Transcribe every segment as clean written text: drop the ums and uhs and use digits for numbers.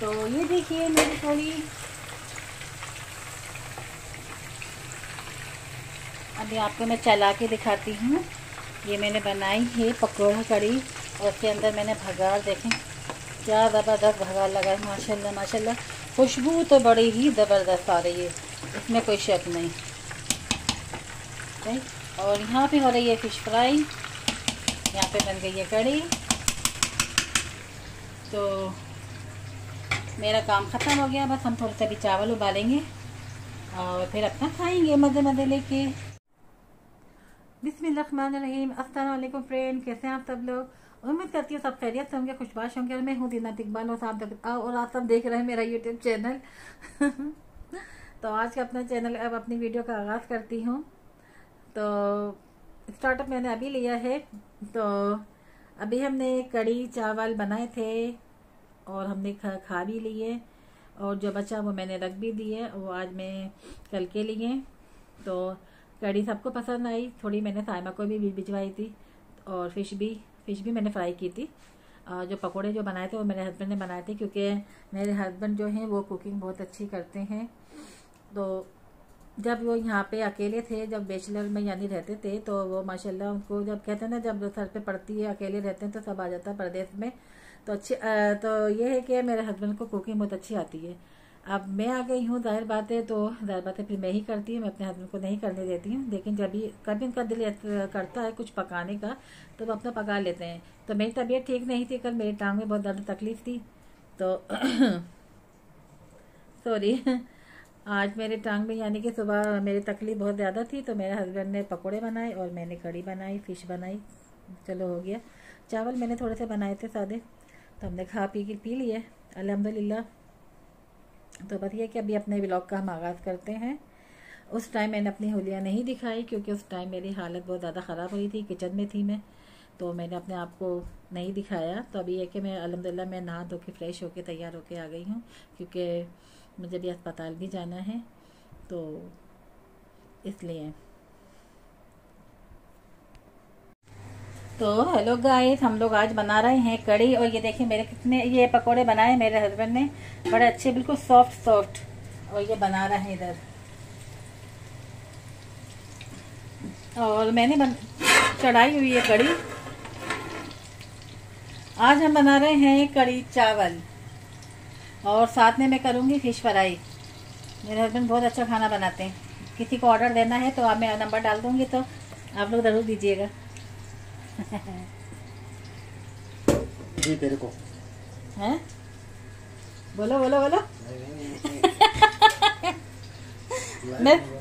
तो ये देखिए मेरी थोड़ी अभी आपको मैं चला के दिखाती हूँ। ये मैंने बनाई है पकौड़ा कड़ी और उसके अंदर मैंने भगार देखें क्या ज़बरदस्त भगार लगा है। माशाल्लाह माशाल्लाह, खुशबू तो बड़ी ही ज़बरदस्त आ रही है, इसमें कोई शक नहीं। और यहाँ पे हो रही है फ़िश फ्राई, यहाँ पे बन गई है कड़ी। तो मेरा काम ख़त्म हो गया, बस हम थोड़ा सा भी चावल उबालेंगे और फिर अपना खाएंगे मज़े मज़े लेके। बिस्मिल्लाहिर्रहमानिर्रहीम। अस्सलाम वालेकुम फ्रेंड, कैसे हैं आप सब लोग। उम्मीद करती हूँ सब खैरियत से होंगे, खुशबाश होंगे। और मैं हूँ दीनात इकबाल और आप सब देख रहे हैं मेरा यूट्यूब चैनल। तो आज का अपना चैनल अब अपनी वीडियो का आगाज़ करती हूँ। तो स्टार्टअप मैंने अभी लिया है। तो अभी हमने कड़ी चावल बनाए थे और हमने खा भी लिए, और जो बचा वो मैंने रख भी दिए, वो आज मैं कल के लिए। तो कड़ी सबको पसंद आई, थोड़ी मैंने साइमा को भी भिजवाई थी, और फिश भी मैंने फ्राई की थी। जो पकोड़े जो बनाए थे वो मेरे हस्बैंड ने बनाए थे, क्योंकि मेरे हस्बैंड जो हैं वो कुकिंग बहुत अच्छी करते हैं। तो जब वो यहाँ पे अकेले थे, जब बैचलर में यानी रहते थे, तो वो माशाल्लाह उनको जब कहते हैं ना, जब सर पे पड़ती है अकेले रहते हैं तो सब आ जाता है परदेश में। तो अच्छी तो ये है कि मेरे हस्बैंड को कुकिंग बहुत अच्छी आती है। अब मैं आ गई हूँ, जाहिर बात है, तो जाहिर बात है फिर मैं ही करती हूँ, मैं अपने हस्बैंड को नहीं करने देती हूँ। लेकिन जब भी कभी उनका दिल करता है कुछ पकाने का तो वो अपना पका लेते हैं। तो मेरी तबीयत ठीक नहीं थी, कल मेरी टांग में बहुत ज़्यादा तकलीफ थी, तो सॉरी। आज मेरे टांग में यानी कि सुबह मेरी तकलीफ बहुत ज़्यादा थी, तो मेरे हस्बैंड ने पकोड़े बनाए और मैंने कड़ी बनाई, फ़िश बनाई। चलो हो गया। चावल मैंने थोड़े से बनाए थे सादे, तो हमने खा पी लिए अल्हम्दुलिल्लाह। तो बस ये कि अभी अपने व्लॉग का हम आगाज़ करते हैं। उस टाइम मैंने अपनी हुलिया नहीं दिखाई, क्योंकि उस टाइम मेरी हालत बहुत ज़्यादा ख़राब हुई थी, किचन में थी मैं, तो मैंने अपने आप को नहीं दिखाया। तो अभी ये कि मैं अल्हम्दुलिल्लाह मैं नहा धो के फ्रेश होके तैयार होके आ गई हूँ, क्योंकि मुझे भी अस्पताल भी जाना है, तो इसलिए। तो हेलो गाइस, हम लोग आज बना रहे हैं कड़ी, और ये देखिए मेरे कितने ये पकोड़े बनाए मेरे हस्बैंड ने, बड़े अच्छे बिल्कुल सॉफ्ट, और ये बना रहे हैं इधर। और मैंने चढ़ाई हुई है कड़ी। आज हम बना रहे हैं कड़ी चावल, और साथ में मैं करूँगी फ़िश फ्राई। मेरे हस्बैंड बहुत अच्छा खाना बनाते हैं। किसी को ऑर्डर देना है तो आप मैं नंबर डाल दूँगी, तो आप लोग ज़रूर दीजिएगा। जी तेरे को हैं? बोलो बोलो बोलो।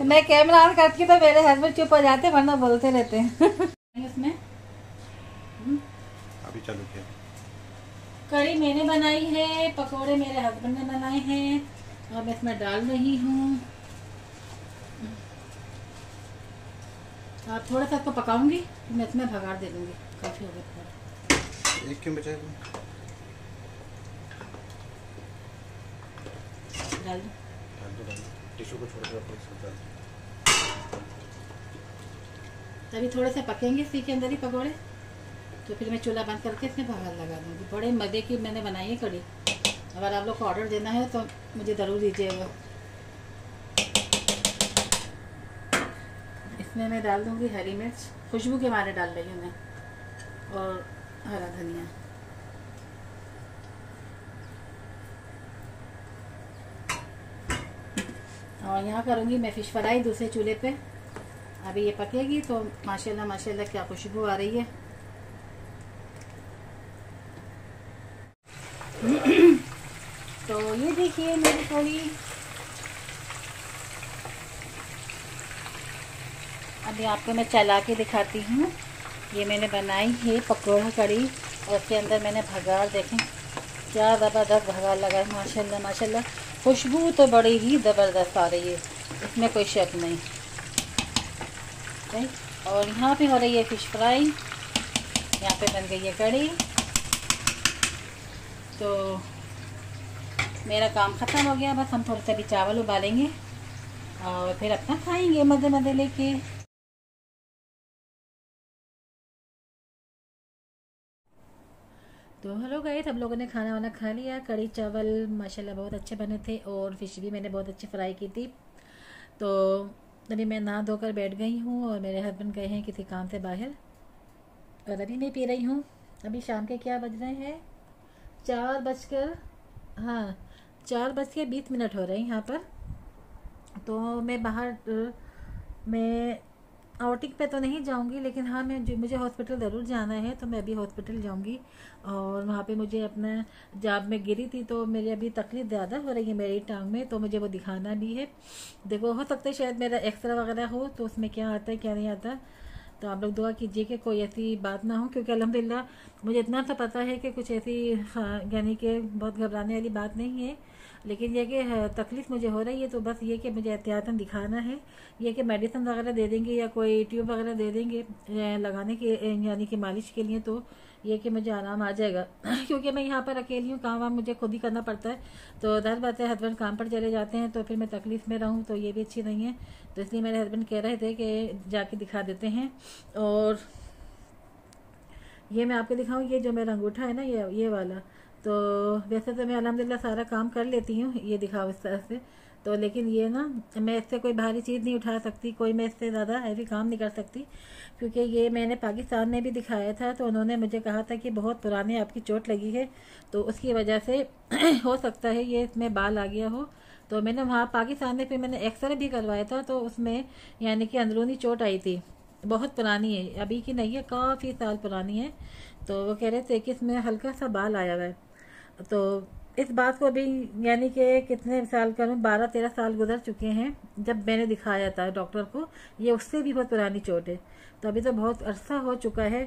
मैं कैमरा ऑन करती हूँ तो मेरे हस्बैंड चुप हो जाते, वरना बोलते रहते हैं। उसमें अभी चालू किया। कड़ी मैंने बनाई है, पकोड़े मेरे हस्बैंड ने बनाए हैं, और मैं इसमें डाल रही हूँ। और थोड़ा सा इसको पकाऊंगी, तो मैं इसमें भगार दे दूंगी। काफी हो गया। एक क्यों बचा है? डाल दो। टिश्यू को छोड़ कर तभी थोड़े से पकेंगे इसी के अंदर ही पकोड़े, तो फिर मैं चूल्हा बंद करके इसमें भगार लगा दूंगी। बड़े मज़े की मैंने बनाई है कड़ी। अगर आप लोग को ऑर्डर देना है तो मुझे ज़रूर दीजिएगा। इसमें मैं डाल दूंगी हरी मिर्च, खुशबू के मारे डाल रही हूँ मैं, और हरा धनिया। और यहाँ करूँगी मैं फ़िश फ्राई दूसरे चूल्हे पे। अभी ये पकेगी तो माशाल्लाह माशाल्लाह क्या खुशबू आ रही है। तो ये देखिए मेरी थोड़ी अभी आपको मैं चला के दिखाती हूँ। ये मैंने बनाई है पकौड़ा कड़ी, और उसके अंदर मैंने भगार देखें क्या ज़बरदस्त भगार लगा है। माशाल्लाह माशाल्लाह, खुशबू तो बड़ी ही ज़बरदस्त आ रही है, इसमें कोई शक नहीं। और यहाँ पे हो रही है फ़िश फ्राई, यहाँ पे बन गई है कड़ी। तो मेरा काम ख़त्म हो गया, बस हम थोड़ा सा भी चावल उबालेंगे और फिर अपना खाएंगे मज़े मज़े लेके। तो हेलो गाइस, हम लोगों ने खाना वाना खा लिया। कढ़ी चावल माशाल्लाह बहुत अच्छे बने थे और फिश भी मैंने बहुत अच्छी फ्राई की थी। तो अभी मैं नहा धोकर बैठ गई हूँ और मेरे हस्बैंड गए हैं किसी काम से बाहर, और अभी मैं पी रही हूँ। अभी शाम के क्या बज रहे हैं, 4 बजकर, हाँ 4 बज के 20 मिनट हो रहे हैं यहाँ पर। तो मैं बाहर मैं आउटिंग पे तो नहीं जाऊंगी, लेकिन हाँ मुझे हॉस्पिटल ज़रूर जाना है, तो मैं अभी हॉस्पिटल जाऊंगी। और वहाँ पे मुझे अपना, जब मैं गिरी थी तो मेरी अभी तकलीफ ज़्यादा हो रही है मेरी टांग में, तो मुझे वो दिखाना भी है। देखो, हो सकता है शायद मेरा एक्सरे वगैरह हो, तो उसमें क्या आता है क्या नहीं आता। तो आप लोग दुआ कीजिए कि कोई ऐसी बात ना हो, क्योंकि अल्हम्दुलिल्लाह मुझे इतना तो पता है कि कुछ ऐसी, हाँ, यानी कि बहुत घबराने वाली बात नहीं है। लेकिन ये कि तकलीफ़ मुझे हो रही है, तो बस ये कि मुझे एहतियातन दिखाना है। ये कि मेडिसिन वगैरह दे देंगे या कोई ट्यूब वगैरह दे देंगे लगाने के, यानी कि मालिश के लिए, तो ये कि मुझे आराम आ जाएगा। क्योंकि मैं यहाँ पर अकेली हूँ, काम वाम मुझे खुद ही करना पड़ता है। तो दर बात है, हस्बैंड काम पर चले जाते हैं तो फिर मैं तकलीफ़ में रहूँ तो ये भी अच्छी नहीं है। तो इसलिए मेरे हस्बैंड कह रहे थे कि जाके दिखा देते हैं। और ये मैं आपको दिखाऊँ, ये जो मेरा अंगूठा है ना, ये वाला, तो वैसे तो मैं अल्हम्दुलिल्लाह सारा काम कर लेती हूँ, ये दिखाओ इस तरह से। तो लेकिन ये ना, मैं इससे कोई भारी चीज़ नहीं उठा सकती, कोई मैं इससे ज़्यादा हैवी काम नहीं कर सकती। क्योंकि ये मैंने पाकिस्तान में भी दिखाया था, तो उन्होंने मुझे कहा था कि बहुत पुरानी आपकी चोट लगी है, तो उसकी वजह से हो सकता है ये इसमें बाल आ गया हो। तो मैंने वहाँ पाकिस्तान में फिर मैंने एक्सरे भी करवाया था, तो उसमें यानी कि अंदरूनी चोट आई थी। बहुत पुरानी है, अभी की नहीं है, काफ़ी साल पुरानी है। तो वो कह रहे थे कि इसमें हल्का सा बाल आया हुआ है। तो इस बात को भी, यानी कि कितने साल करूँ, 12-13 साल गुजर चुके हैं जब मैंने दिखाया था डॉक्टर को। ये उससे भी बहुत पुरानी चोट है, तो अभी तो बहुत अरसा हो चुका है।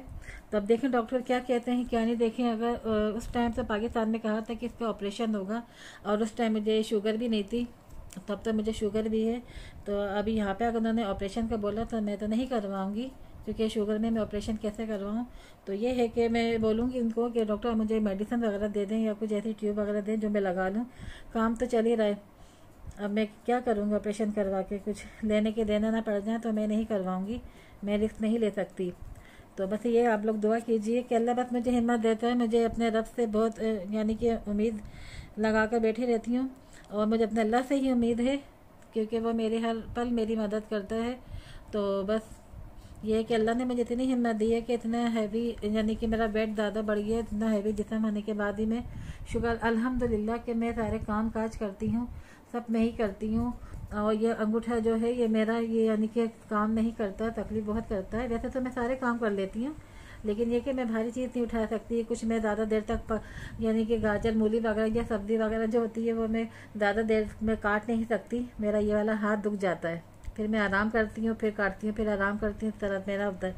तो अब देखें डॉक्टर क्या कहते हैं क्या नहीं। देखें, अगर उस टाइम तो पाकिस्तान में कहा था कि इसका ऑपरेशन होगा, और उस टाइम मुझे शुगर भी नहीं थी, तब तो मुझे शुगर भी है। तो अभी यहाँ पे अगर उन्होंने ऑपरेशन का बोला तो मैं तो नहीं करवाऊँगी, क्योंकि शुगर में मैं ऑपरेशन कैसे करवाऊँ। तो ये है कि मैं बोलूँगी उनको कि डॉक्टर मुझे मेडिसिन वगैरह दे दें या कुछ ऐसी ट्यूब वगैरह दें जो मैं लगा लूँ। काम तो चल ही रहा है, अब मैं क्या करूँगी, ऑपरेशन करवा के कुछ लेने के देना ना पड़ जाए तो मैं नहीं करवाऊँगी, मैं रिस्क नहीं ले सकती। तो बस ये आप लोग दुआ कीजिए कि अल्लाह बस मुझे हिम्मत देता है। मुझे अपने रब से बहुत यानी कि उम्मीद लगा कर बैठी रहती हूँ, और मुझे अपने अल्लाह से ही उम्मीद है, क्योंकि वो मेरे हर पल मेरी मदद करता है। तो बस ये है कि अल्लाह ने मुझे इतनी हिम्मत दी है कि इतना हैवी, यानी कि मेरा वेट ज़्यादा बढ़ गया, इतना हैवी जिस्म होने के बाद भी मैं, शुक्र अल्हम्दुलिल्लाह कि मैं सारे काम काज करती हूँ, सब मैं ही करती हूँ। और ये अंगूठा जो है ये मेरा, ये यानी कि काम नहीं करता, तकलीफ़ बहुत करता है। वैसे तो मैं सारे काम कर लेती हूँ, लेकिन ये कि मैं भारी चीज़ नहीं उठा सकती, कुछ मैं ज़्यादा देर तक यानी कि गाजर मूली वगैरह या सब्ज़ी वगैरह जो होती है वो मैं ज़्यादा देर में काट नहीं सकती, मेरा ये वाला हाथ दुख जाता है। फिर मैं आराम करती हूँ, फिर काटती हूँ, फिर आराम करती हूँ, इस तरह मेरा होता है।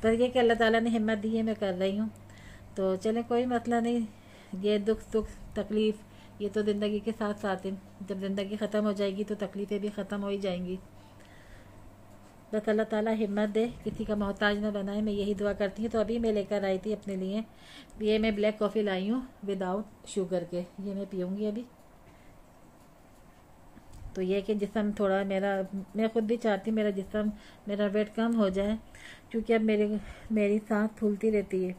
पर ये कि अल्लाह ताला ने हिम्मत दी है, मैं कर रही हूँ। तो चले, कोई मसला नहीं। ये दुख सुख तकलीफ़ ये तो ज़िंदगी के साथ साथ है, जब ज़िंदगी ख़त्म हो जाएगी तो तकलीफ़ें भी ख़त्म हो ही जाएंगी। बस अल्लाह ताला हिम्मत दे, किसी का मोहताज ना बनाए, मैं यही दुआ करती हूँ। तो अभी मैं लेकर आई थी अपने लिए, ये मैं ब्लैक कॉफ़ी लाई हूँ विदाउट शुगर के, ये मैं पीऊँगी अभी। तो ये कि जिस्म थोड़ा मेरा, मैं खुद भी चाहती हूँ मेरा जिस्म, मेरा वेट कम हो जाए, क्योंकि अब मेरी सांस फूलती रहती है,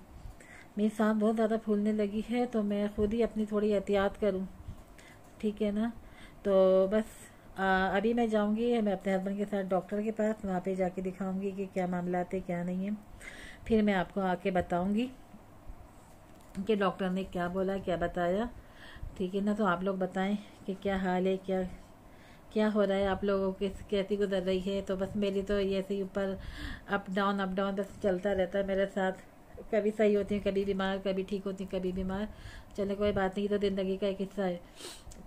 मेरी सांस बहुत ज़्यादा फूलने लगी है। तो मैं खुद ही अपनी थोड़ी एहतियात करूँ, ठीक है ना। तो बस अभी मैं जाऊँगी, मैं अपने हस्बैंड के साथ डॉक्टर के पास, वहाँ पे जाके दिखाऊँगी कि क्या मामला है क्या नहीं है। फिर मैं आपको आके बताऊँगी कि डॉक्टर ने क्या बोला क्या बताया, ठीक है ना। तो आप लोग बताएं कि क्या हाल है, क्या क्या हो रहा है, आप लोगों की कैसी गुजर रही है। तो बस मेरी तो ये ऐसे ही ऊपर अप डाउन बस चलता रहता है मेरे साथ। कभी सही होती हूँ, कभी बीमार, कभी ठीक होती हूँ, कभी बीमार। चले कोई बात नहीं, तो ज़िंदगी का एक हिस्सा है,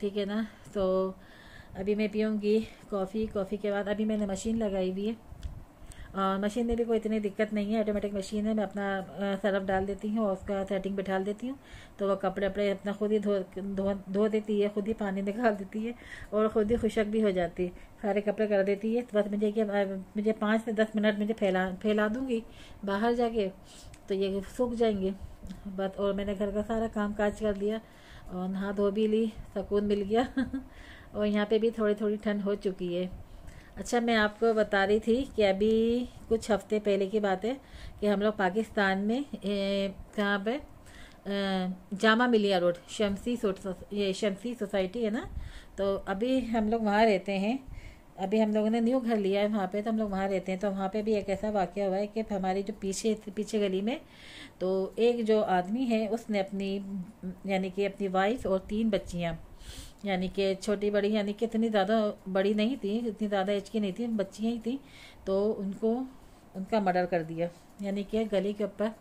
ठीक है ना। तो अभी मैं पीऊँगी कॉफ़ी के बाद अभी मैंने मशीन लगाई हुई है, और मशीन में भी कोई इतनी दिक्कत नहीं है, ऑटोमेटिक मशीन है। मैं अपना सरफ डाल देती हूँ और उसका सेटिंग बिठा देती हूँ, तो वो कपड़े अपने अपना खुद ही धो देती है, खुद ही पानी निकाल देती है, और ख़ुद ही खुशक भी हो जाती है, सारे कपड़े कर देती है। तो बस मुझे 5 से 10 मिनट मुझे फैला दूँगी बाहर जाके, तो ये सूख जाएंगे बस। और मैंने घर का सारा काम काज कर दिया और नहा धो भी ली, सुकून मिल गया। और यहाँ पे भी थोड़ी थोड़ी ठंड हो चुकी है। अच्छा, मैं आपको बता रही थी कि अभी कुछ हफ्ते पहले की बात है कि हम लोग पाकिस्तान में कहाँ पे जामा मिलिया रोड, ये शमसी सोसाइटी है ना, तो अभी हम लोग वहाँ रहते हैं। अभी हम लोगों ने न्यू घर लिया है वहाँ पे, तो हम लोग वहाँ रहते हैं। तो वहाँ पे भी एक ऐसा वाक़या हुआ है कि हमारी जो पीछे गली में, तो एक जो आदमी है उसने अपनी यानी कि अपनी वाइफ और 3 बच्चियाँ, यानी कि छोटी बड़ी, यानी कि इतनी ज़्यादा बड़ी नहीं थी, इतनी ज़्यादा एज की नहीं थी, बच्चियाँ ही थी, तो उनका मर्डर कर दिया। यानी कि गले के ऊपर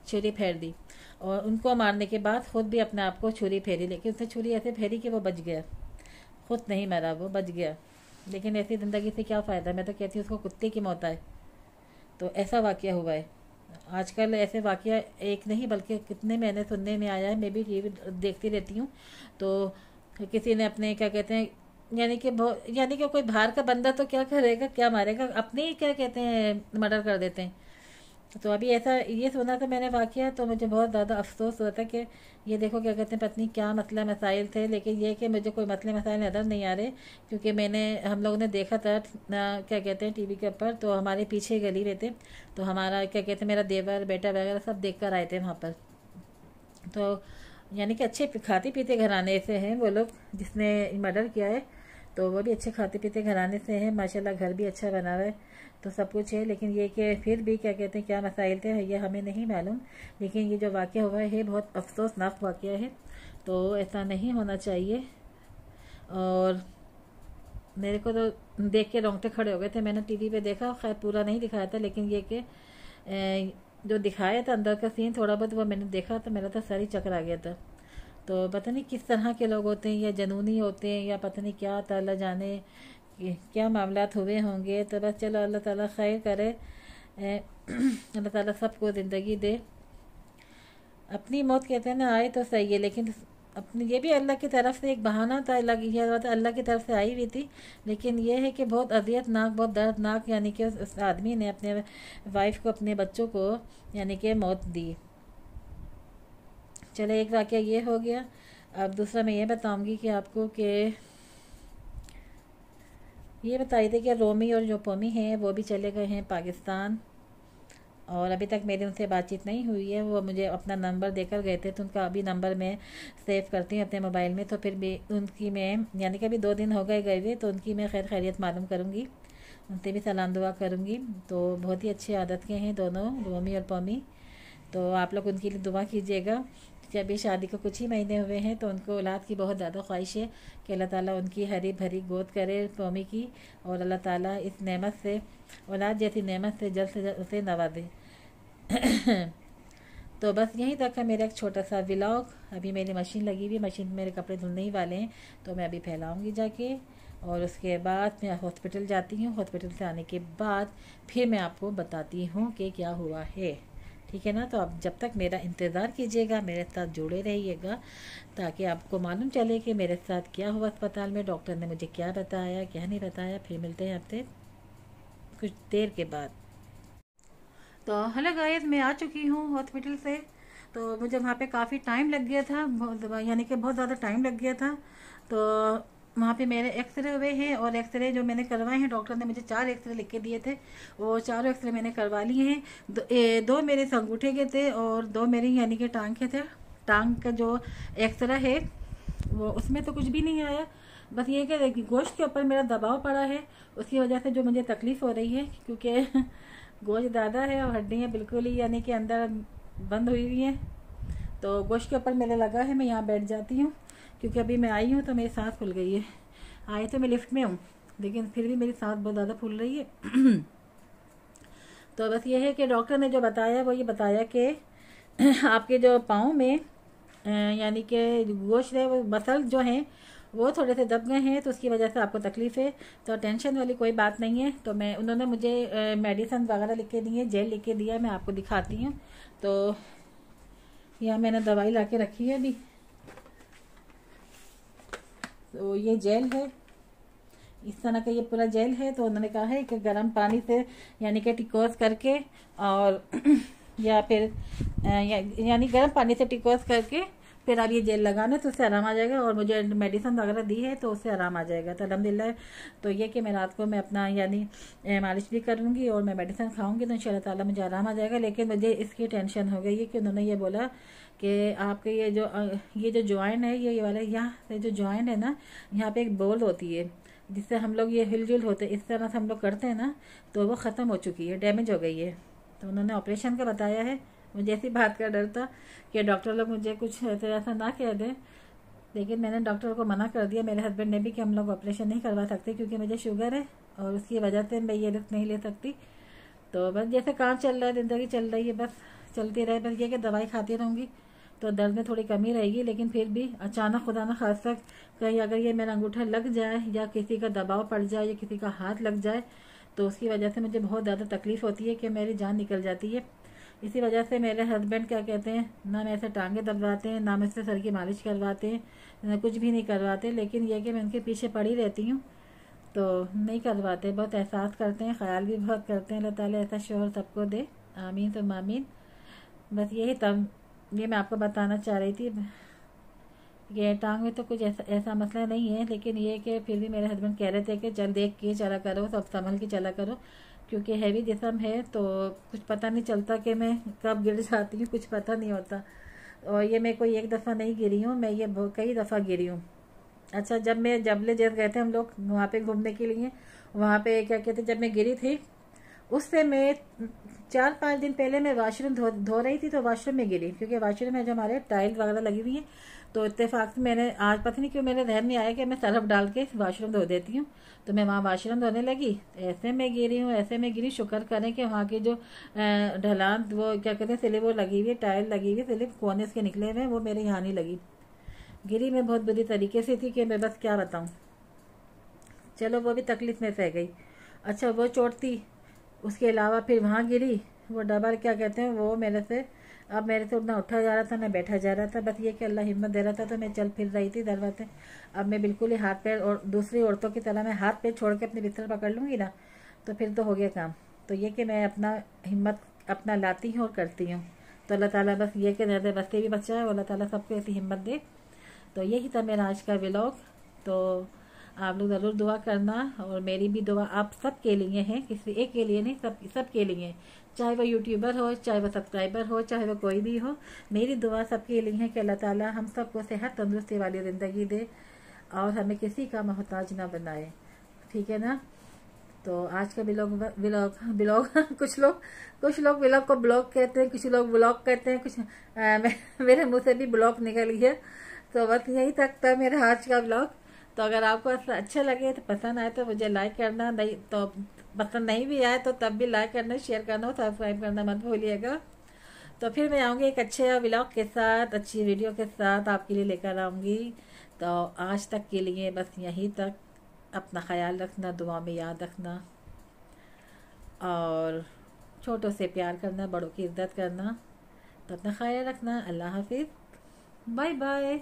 छुरी फेर दी, और उनको मारने के बाद खुद भी अपने आप को छुरी फेरी, लेकिन उसने छुरी ऐसे फेरी कि वो बच गया, खुद नहीं मरा, वो बच गया। लेकिन ऐसी ज़िंदगी से क्या फ़ायदा, मैं तो कहती हूँ उसको कुत्ते की मौत आए। तो ऐसा वाक़या हुआ है। आजकल ऐसे वाक़या एक नहीं बल्कि कितने मैंने सुनने में आया है। मैं भी टीवी देखती रहती हूँ, तो किसी ने अपने क्या कहते हैं, यानी कि कोई बाहर का बंदा तो क्या करेगा, क्या मारेगा, अपने ही क्या कहते हैं मर्डर कर देते हैं। तो अभी ऐसा ये सुना था मैंने वाक़या, तो मुझे बहुत ज़्यादा अफसोस हुआ था कि ये देखो क्या कहते हैं, पत्नी क्या मसला मसाइल थे। लेकिन ये कि मुझे कोई मसले मसाइल नज़र नहीं आ रहे, क्योंकि हम लोगों ने देखा था क्या कहते हैं टीवी के ऊपर, तो हमारे पीछे गली में थे, तो हमारा क्या कहते हैं मेरा देवर बेटा वगैरह सब देख कर आए थे वहाँ पर। तो यानी कि अच्छे खाते पीते घराने से हैं वो लोग, जिसने मर्डर किया है, तो वो भी अच्छे खाते पीते घराने से हैं माशाल्लाह, घर भी अच्छा बना हुआ है, तो सब कुछ है। लेकिन ये कि फिर भी क्या कहते हैं क्या मसाइल थे ये हमें नहीं मालूम। लेकिन ये जो वाक़या हुआ है बहुत अफसोसनाक वाक़या है, तो ऐसा नहीं होना चाहिए। और मेरे को तो देख के रोंगटे खड़े हो गए थे। मैंने टीवी पे देखा, खैर पूरा नहीं दिखाया था, लेकिन ये कि जो दिखाया था अंदर का सीन थोड़ा बहुत वो मैंने देखा, तो मेरा तो सर ही चक्कर आ गया था। तो पता नहीं किस तरह के लोग होते हैं, या जनूनी होते हैं, या पता नहीं क्या, ताला जाने क्या मामलात हुए होंगे। तो बस चलो अल्लाह ताला खैर करे, अल्लाह ताला सबको ज़िंदगी दे। अपनी मौत कहते हैं ना आए तो सही है, लेकिन अपनी ये भी अल्लाह की तरफ से एक बहाना था, अल्लाह की तरफ से आई हुई थी। लेकिन ये है कि बहुत अजियतनाक, बहुत दर्दनाक, यानी कि उस आदमी ने अपने वाइफ को, अपने बच्चों को यानी कि मौत दी। चलो एक वाक़या ये हो गया। अब दूसरा मैं ये बताऊंगी कि आपको कि ये बताई थी कि रोमी और जो पोमी हैं वो भी चले गए हैं पाकिस्तान, और अभी तक मेरी उनसे बातचीत नहीं हुई है। वो मुझे अपना नंबर देकर गए थे, तो उनका अभी नंबर मैं सेव करती हूँ अपने मोबाइल में। तो फिर भी उनकी मैं यानी कि अभी 2 दिन हो गए हुए, तो उनकी मैं खैर खैरियत मालूम करूँगी, उनसे भी सलाम दुआ करूँगी। तो बहुत ही अच्छी आदत के हैं दोनों, रोमी और पोमी। तो आप लोग उनके लिए दुआ कीजिएगा कि अभी शादी को कुछ ही महीने हुए हैं, तो उनको औलाद की बहुत ज़्यादा ख्वाहिश है कि अल्लाह ताला उनकी हरी भरी गोद करे पोमी की, और अल्लाह ताला इस नेमत से, औलाद जैसी नेमत से जल्द उसे नवाजे। तो बस यहीं तक है मेरा एक छोटा सा व्लॉग। अभी मेरी मशीन लगी हुई है, मशीन में मेरे कपड़े धुलने ही वाले हैं, तो मैं अभी फैलाऊंगी जाके, और उसके बाद मैं हॉस्पिटल जाती हूँ। हॉस्पिटल से आने के बाद फिर मैं आपको बताती हूँ कि क्या हुआ है, ठीक है ना। तो आप जब तक मेरा इंतज़ार कीजिएगा, मेरे साथ जुड़े रहिएगा, ताकि आपको मालूम चले कि मेरे साथ क्या हुआ अस्पताल में, डॉक्टर ने मुझे क्या बताया क्या नहीं बताया। फिर मिलते हैं आपसे कुछ देर के बाद। तो हेलो गाइस, मैं आ चुकी हूँ हॉस्पिटल से। तो मुझे वहाँ पे काफ़ी टाइम लग गया था, यानी कि बहुत ज़्यादा टाइम लग गया था। तो वहाँ पे मेरे एक्सरे हुए हैं, और एक्सरे जो मैंने करवाए हैं, डॉक्टर ने मुझे 4 एक्सरे लिख के दिए थे, वो 4 एक्सरे मैंने करवा लिए हैं। 2 मेरे अंगूठे के थे, और 2 मेरी यानी कि टांग के थे। टांग का जो एक्सरा है वो उसमें तो कुछ भी नहीं आया, बस ये कि गोश्त के ऊपर मेरा दबाव पड़ा है, उसकी वजह से जो मुझे तकलीफ़ हो रही है, क्योंकि गोश्त ज़्यादा है और हड्डियाँ बिल्कुल ही यानी कि अंदर बंद हुई हुई हैं। तो गोश्त के ऊपर मेरे लगा है, मैं यहाँ बैठ जाती हूँ, क्योंकि अभी मैं आई हूँ तो मेरी सांस फूल गई है। आई तो मैं लिफ्ट में हूँ, लेकिन फिर भी मेरी सांस बहुत ज़्यादा फूल रही है। तो बस ये है कि डॉक्टर ने जो बताया वो ये बताया कि आपके जो पाँव में यानी कि गोश्त है, वो मसल जो हैं वो थोड़े से दब गए हैं, तो उसकी वजह से आपको तकलीफ़ है। तो टेंशन वाली कोई बात नहीं है। तो उन्होंने मुझे मेडिसिन वगैरह लिख के दी है, जेल लिख के दिया है, मैं आपको दिखाती हूँ। तो यहाँ मैंने दवाई ला के रखी है अभी। तो ये जेल है, इस तरह का ये पूरा जेल है। तो उन्होंने कहा है कि गर्म पानी से यानी कि टिकोस करके, और या फिर यानी गर्म पानी से टिकोस करके फिर अब ये जेल लगाना तो उससे आराम आ जाएगा, और मुझे मेडिसिन वगैरह दी है तो उससे आराम आ जाएगा। तो अल्हम्दुलिल्लाह, तो ये कि मैं रात को मैं अपना यानी मालिश भी करूँगी और मैं मेडिसिन खाऊँगी तो इंशाल्लाह ताला मुझे आराम आ जाएगा। लेकिन मुझे इसकी टेंशन हो गई है कि उन्होंने ये बोला कि आपके ये जो जॉइंट है, ये वाला यहाँ से जो जॉइंट है ना, यहाँ पे एक बोल होती है जिससे हम लोग ये हिलजुल होते इस तरह से हम लोग करते हैं ना, तो वो ख़त्म हो चुकी है, डैमेज हो गई है। तो उन्होंने ऑपरेशन का बताया है। मुझे ऐसी बात का डर था कि डॉक्टर लोग मुझे कुछ ऐसा ना कह दें, लेकिन मैंने डॉक्टर को मना कर दिया, मेरे हस्बैंड ने भी, कि हम लोग ऑपरेशन नहीं करवा सकते क्योंकि मुझे शुगर है और उसकी वजह से मैं ये रिस्क नहीं ले सकती। तो बस जैसे काम चल रहा है, ज़िंदगी चल रही है, बस चलती रहे। बस ये कि दवाई खाती रहूँगी तो दर्द में थोड़ी कमी रहेगी, लेकिन फिर भी अचानक खुदा न खास्ता कहीं अगर ये मेरा अंगूठा लग जाए या किसी का दबाव पड़ जाए या किसी का हाथ लग जाए तो उसकी वजह से मुझे बहुत ज़्यादा तकलीफ़ होती है कि मेरी जान निकल जाती है। इसी वजह से मेरे हस्बैंड क्या कहते हैं, ना मेरे से टांगे दबवाते हैं, ना मुझसे सर की मालिश करवाते हैं, ना कुछ भी नहीं करवाते। लेकिन यह कि मैं उनके पीछे पड़ी रहती हूँ तो नहीं करवाते। बहुत एहसास करते हैं, ख्याल भी बहुत करते हैं। अल्लाह ताला ऐसा शोहर सबको दे, आमीन तो आमीन। बस यही तब ये मैं आपको बताना चाह रही थी। ये टांग में तो कुछ ऐसा मसला नहीं है, लेकिन ये कि फिर भी मेरे हस्बैंड कह रहे थे कि चल देख के चला करो, सब संभल के चला करो, क्योंकि हैवी जिस्म है तो कुछ पता नहीं चलता कि मैं कब गिर जाती हूँ, कुछ पता नहीं होता। और ये मैं कोई एक दफ़ा नहीं गिरी हूँ, मैं ये कई दफ़ा गिरी हूँ। अच्छा, जब मैं जबले जैस गए थे हम लोग वहाँ पे घूमने के लिए, वहाँ पे क्या कहते, जब मैं गिरी थी उससे मैं 4-5 दिन पहले मैं वाशरूम धो रही थी तो वाशरूम में गिरी, क्योंकि वाशरूम में जो हमारे टाइल वगैरह लगी हुई हैं। तो इत्तेफाक से मैंने आज पता नहीं क्यों मेरे ध्यान में आया कि मैं सर्फ डाल के वाशरूम धो देती हूँ, तो मैं वहाँ वाशरूम धोने लगी, ऐसे में गिरी हूँ, ऐसे में गिरी। शुक्र करें कि वहाँ की जो ढलान, वो क्या कहते हैं, स्लिप वो लगी हुई है, टाइल लगी हुई है, स्लिप कोने उसके निकले हुए, वो मेरे यहाँ नहीं लगी। गिरी मैं बहुत बुरी तरीके से थी कि मैं बस क्या बताऊँ। चलो वो भी तकलीफ में सह गई। अच्छा, वो चोट थी, उसके अलावा फिर वहाँ गिरी, वो डबल क्या कहते हैं, वो मेरे से अब मेरे से ना उठा जा रहा था ना बैठा जा रहा था। बस ये कि अल्लाह हिम्मत दे रहा था तो मैं चल फिर रही थी दरवाजे। अब मैं बिल्कुल ही हाथ पैर, और दूसरी औरतों की तरह मैं हाथ पैर छोड़ के अपने बिस्तर पकड़ लूँगी ना तो फिर तो हो गया काम। तो ये कि मैं अपना हिम्मत अपना लाती हूँ और करती हूँ। तो अल्लाह ताला बस ये कि ज़्यादा बस्ते भी बचाए, अल्लाह ताला सबको ऐसी हिम्मत दे। तो यही था मेरा आज का व्लॉग। तो आप लोग ज़रूर दुआ करना, और मेरी भी दुआ आप सब के लिए है, किसी एक के लिए नहीं, सब के लिए। चाहे वो यूट्यूबर हो, चाहे वो सब्सक्राइबर हो, चाहे वो कोई भी हो, मेरी दुआ सबके लिए है कि अल्लाह ताला हम सबको सेहत तंदुरुस्ती वाली ज़िंदगी दे और हमें किसी का मोहताज ना बनाए, ठीक है ना। तो आज का ब्लॉग कुछ लोग ब्लॉग को ब्लॉग कहते हैं, कुछ लोग ब्लॉग कहते हैं, कुछ मेरे मुँह से भी ब्लॉग निकली है। तो बस यही तक था मेरा आज का ब्लॉग। तो अगर आपको अच्छा लगे तो पसंद आए तो मुझे लाइक करना, नहीं तो पसंद नहीं भी आए तो तब भी लाइक करना, शेयर करना और सब्सक्राइब करना मत भूलिएगा। तो फिर मैं आऊँगी एक अच्छे व्लॉग के साथ, अच्छी वीडियो के साथ आपके लिए लेकर आऊँगी। तो आज तक के लिए बस यहीं तक। अपना ख्याल रखना, दुआ में याद रखना, और छोटों से प्यार करना, बड़ों की इज्जत करना। तो अपना ख्याल रखना। अल्लाह हाफिज़, बाय बाय।